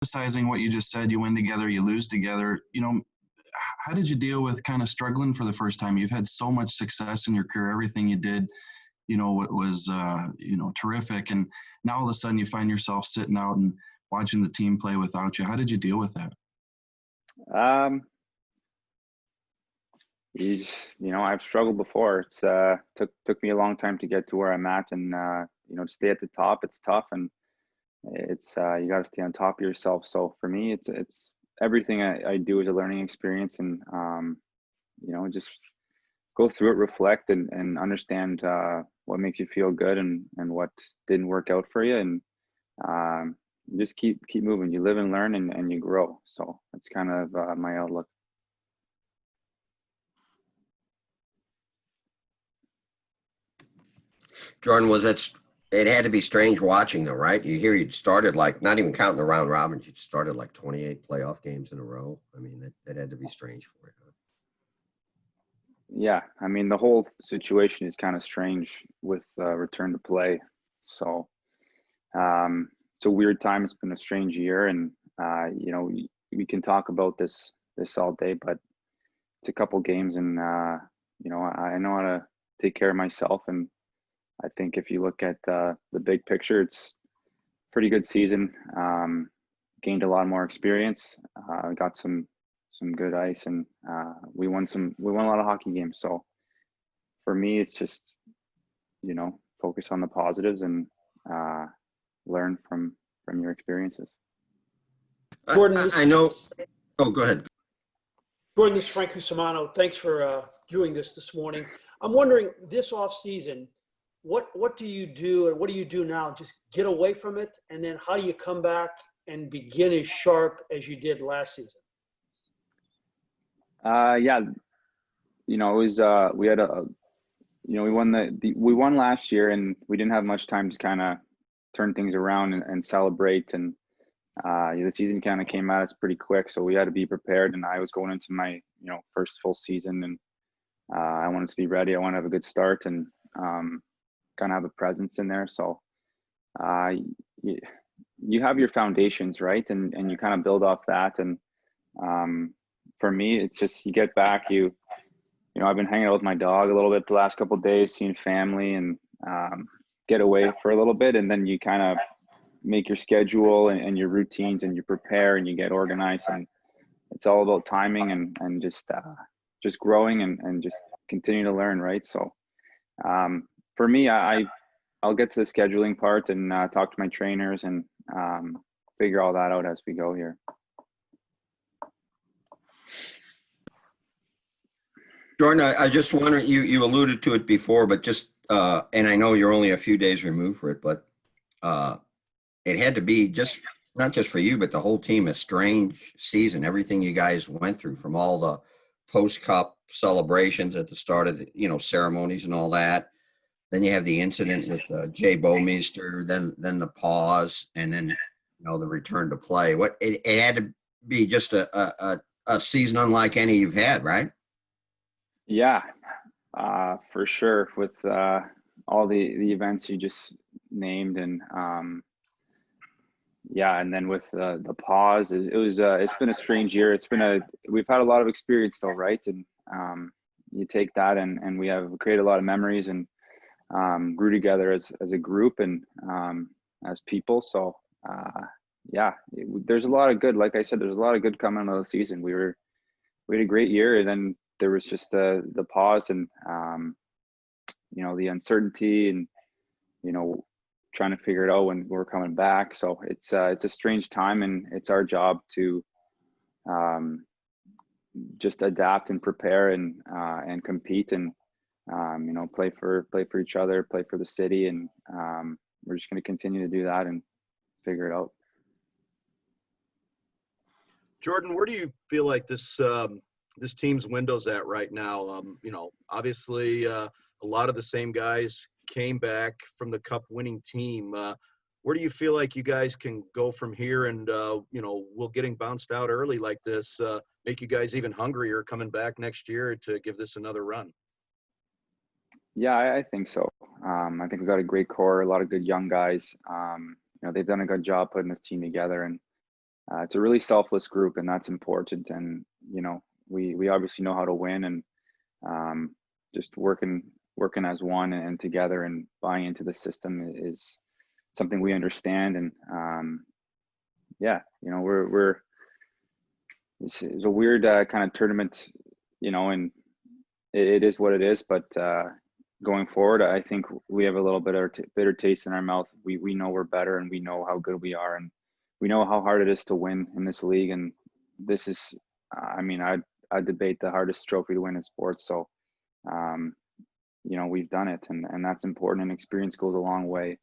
emphasizing what you just said, you win together, you lose together. How did you deal with kind of struggling for the first time? You've had so much success in your career. Everything you did, it was, terrific. And now all of a sudden you find yourself sitting out and watching the team play without you. How did you deal with that? I've struggled before. It's took me a long time to get to where I'm at, and to stay at the top, it's tough, and it's you got to stay on top of yourself. So for me, it's everything I do is a learning experience, and just go through it, reflect, and understand what makes you feel good and what didn't work out for you, and just keep moving. You live and learn, and you grow. So that's kind of my outlook. Jordan, it had to be strange watching though, right? You'd started not even counting the round robins, you started 28 playoff games in a row. I mean, that had to be strange for you. Huh? Yeah, I mean, the whole situation is kind of strange with return to play. So it's a weird time. It's been a strange year, and we can talk about this all day, but it's a couple games, and I know how to take care of myself, and I think if you look at the big picture, it's a pretty good season. Gained a lot more experience. Got some good ice, and we won a lot of hockey games. So for me, it's just focus on the positives and learn from your experiences. Jordan, I know. Oh, go ahead. Jordan, this is Frank Cusimano. Thanks for doing this morning. I'm wondering, this off season, what do you do, and what do you do now? Just get away from it, and then how do you come back and begin as sharp as you did last season? Yeah, it was we had we won last year, and we didn't have much time to kind of turn things around and celebrate, and the season kind of came at us pretty quick, so we had to be prepared. And I was going into my first full season, and I wanted to be ready. I want to have a good start, and kind of have a presence in there. So you have your foundations, right, and you kind of build off that. And for me, it's just you get back. I've been hanging out with my dog a little bit the last couple of days, seeing family, and get away for a little bit, and then you kind of make your schedule and your routines, and you prepare and you get organized, and it's all about timing and just growing and just continue to learn, right? So for me, I'll get to the scheduling part and talk to my trainers and figure all that out as we go here. Jordan, I just wonder, you alluded to it before, but just, and I know you're only a few days removed for it, but it had to be not just for you, but the whole team, a strange season. Everything you guys went through, from all the post-cup celebrations at the start of the, ceremonies and all that. Then you have the incident with Jay Bouwmeester, then the pause, and then the return to play. It had to be just a season unlike any you've had, right? Yeah, for sure. With all the events you just named, and and then with the pause, it's been a strange year. We've had a lot of experience though, right? And you take that, and we have created a lot of memories, and grew together as a group and as people. So there's a lot of good. Like I said, there's a lot of good coming out of the season. We had a great year, and then there was just the pause, and the uncertainty, and trying to figure it out when we're coming back. So it's a strange time, and it's our job to just adapt and prepare and compete, and play for each other, play for the city, and we're just going to continue to do that and figure it out. Jordan, where do you feel like this team's window's at right now? Obviously a lot of the same guys came back from the cup winning team. Where do you feel like you guys can go from here? And will getting bounced out early like this make you guys even hungrier coming back next year to give this another run? Yeah, I think so. I think we've got a great core, a lot of good young guys. They've done a good job putting this team together, and it's a really selfless group, and that's important. And we obviously know how to win, and just working as one and together and buying into the system is something we understand. And we're it's a weird kind of tournament, and it is what it is. But going forward, I think we have a little bit of bitter taste in our mouth. We know we're better, and we know how good we are, and we know how hard it is to win in this league. And this is, I debate the hardest trophy to win in sports. So, we've done it, and that's important. And experience goes a long way.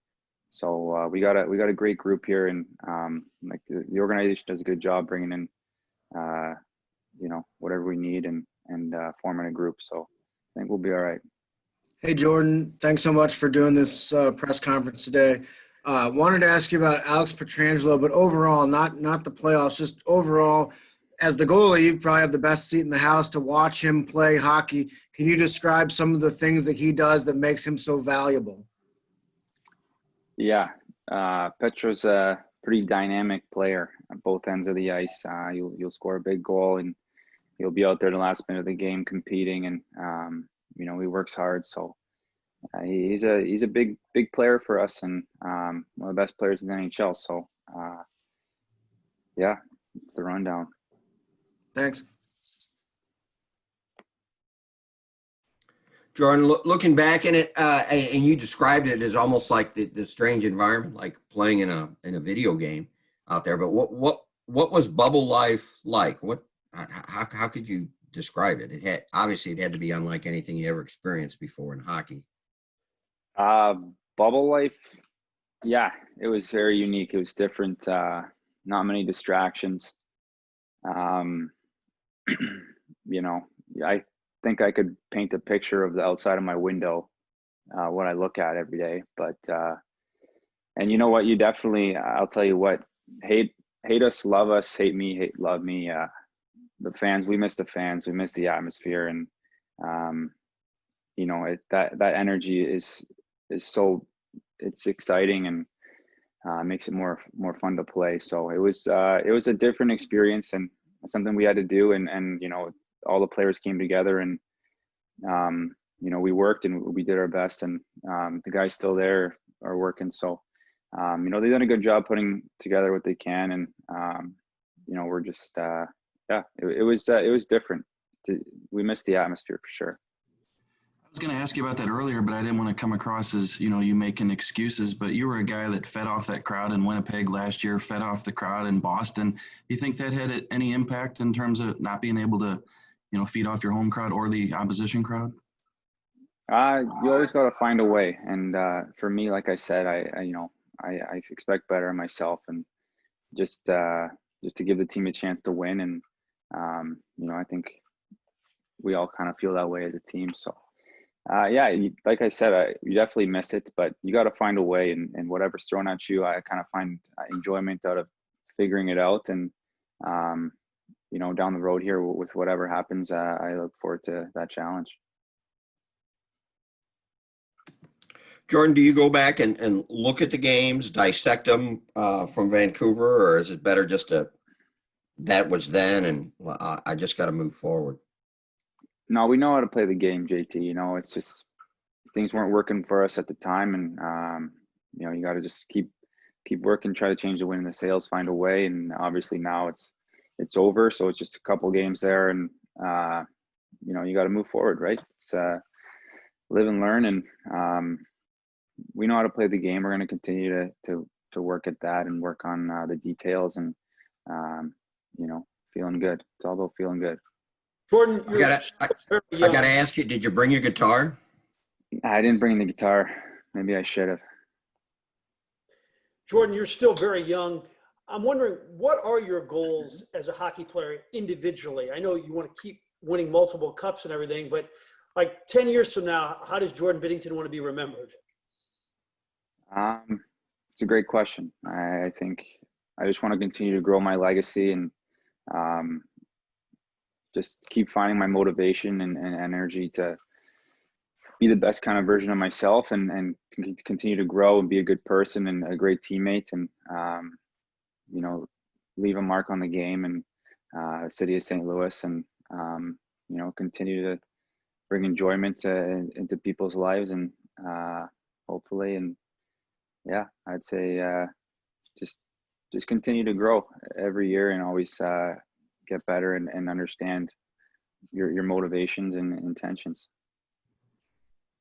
So we got a great group here, and like the organization does a good job bringing in, whatever we need and forming a group. So I think we'll be all right. Hey, Jordan, thanks so much for doing this press conference today. Wanted to ask you about Alex Pietrangelo, but overall, not the playoffs, just overall, as the goalie, you probably have the best seat in the house to watch him play hockey. Can you describe some of the things that he does that makes him so valuable? Yeah, Petro's a pretty dynamic player on both ends of the ice. You'll score a big goal, and he'll be out there the last minute of the game competing, and he works hard. So he's a big player for us, and one of the best players in the NHL. So it's the rundown. Thanks. Jordan, looking back in it, and you described it as almost like the strange environment, like playing in a video game out there. But what was bubble life like? How could you describe it? It had to be unlike anything you ever experienced before in hockey. Bubble life, yeah, it was very unique. It was different. Not many distractions. I think I could paint a picture of the outside of my window, what I look at every day. But and you know what? You definitely, I'll tell you what, hate us, love us, hate me, love me. The fans, we miss the fans, we miss the atmosphere, and that energy is so, it's exciting, and makes it more fun to play. So it was a different experience, and something we had to do, and all the players came together, and we worked and we did our best, and the guys still there are working. So they've done a good job putting together what they can, and we're just it was different. We missed the atmosphere for sure. I was going to ask you about that earlier, but I didn't want to come across as, you making excuses, but you were a guy that fed off that crowd in Winnipeg last year, fed off the crowd in Boston. Do you think that had any impact in terms of not being able to, feed off your home crowd or the opposition crowd? You always got to find a way. And for me, like I said, I expect better of myself, and just to give the team a chance to win. And, I think we all kind of feel that way as a team. So, like I said, you definitely miss it, but you got to find a way, and whatever's thrown at you, I kind of find enjoyment out of figuring it out. And, down the road here with whatever happens, I look forward to that challenge. Jordan, do you go back and look at the games, dissect them from Vancouver, or is it better just that was then, and I just got to move forward? No, we know how to play the game, JT. It's just things weren't working for us at the time, and you got to just keep working, try to change the wind in the sails, find a way. And obviously now it's over, so it's just a couple games there, and you got to move forward, right? It's live and learn, and we know how to play the game. We're going to continue to work at that and work on the details, and feeling good. It's all about feeling good. Jordan, I gotta ask you, did you bring your guitar? I didn't bring the guitar. Maybe I should have. Jordan, you're still very young. I'm wondering, what are your goals as a hockey player individually? I know you want to keep winning multiple cups and everything, but like 10 years from now, how does Jordan Binnington want to be remembered? It's a great question. I think I just want to continue to grow my legacy, and just keep finding my motivation and energy to be the best kind of version of myself, and continue to grow and be a good person and a great teammate. And leave a mark on the game and the city of St. Louis, and continue to bring enjoyment into people's lives, and hopefully, and yeah, I'd say just continue to grow every year and always get better and understand your motivations and intentions.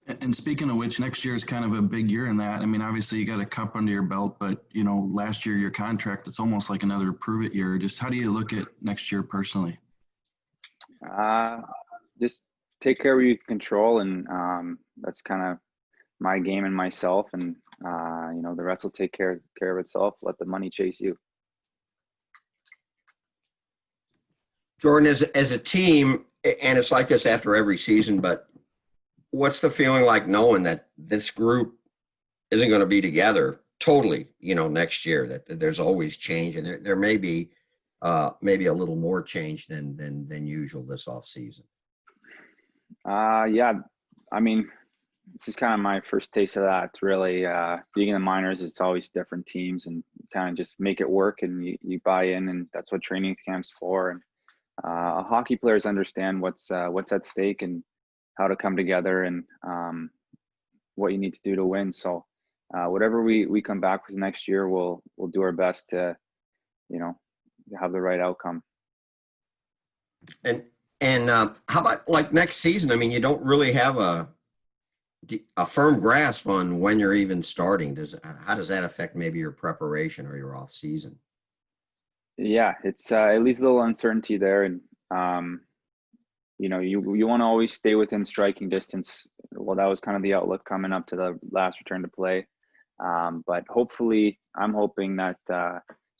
And speaking of which, next year is kind of a big year in that. I mean, obviously you got a cup under your belt, but last year your contract, it's almost like another prove it year. Just how do you look at next year personally? Just take care of what you control, and that's kind of my game and myself, and the rest will take care of itself. Let the money chase you. Jordan, as a team, and it's like this after every season, but what's the feeling like knowing that this group isn't going to be together totally, next year, that there's always change, and there may be maybe a little more change than usual this off season? Yeah, I mean, this is kind of my first taste of that. It's really being in the minors, it's always different teams, and you kind of just make it work, and you buy in, and that's what training camp's for. And hockey players understand what's at stake and how to come together, and what you need to do to win. So whatever we come back with next year, we'll do our best to have the right outcome. And how about like next season? I mean, you don't really have a firm grasp on when you're even starting. How does that affect maybe your preparation or your off season? Yeah, it's at least a little uncertainty there, and you want to always stay within striking distance. Well, that was kind of the outlook coming up to the last return to play, but hopefully, I'm hoping that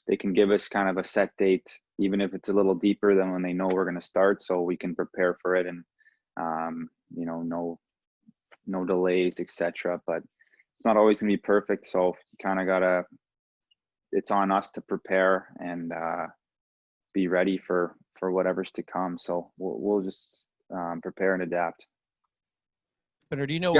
they can give us kind of a set date, even if it's a little deeper than when they know we're going to start, so we can prepare for it, and no delays, etc. But it's not always going to be perfect, so you kind of it's on us to prepare and be ready for whatever's to come. So we'll just prepare and adapt. Benner, do you know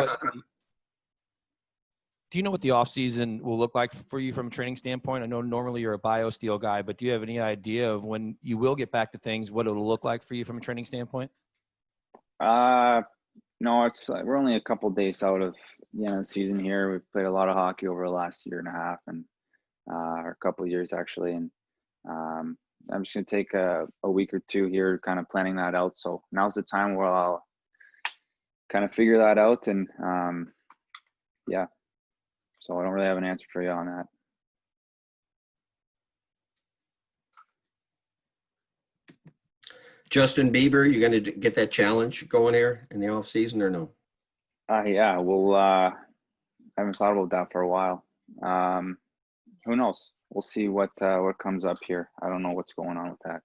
what the off season will look like for you from a training standpoint? I know normally you're a BioSteel guy, but do you have any idea of when you will get back to things, what it'll look like for you from a training standpoint? No, it's like we're only a couple days out of the end of the season here. We've played a lot of hockey over the last year and a half, and or a couple of years actually, and I'm just gonna take a week or two here kind of planning that out. So now's the time where I'll kind of figure that out, and yeah, so I don't really have an answer for you on that. Justin Bieber, you going to get that challenge going here in the off season or no? Yeah, well, I haven't thought about that for a while. Who knows? We'll see what comes up here. I don't know what's going on with that.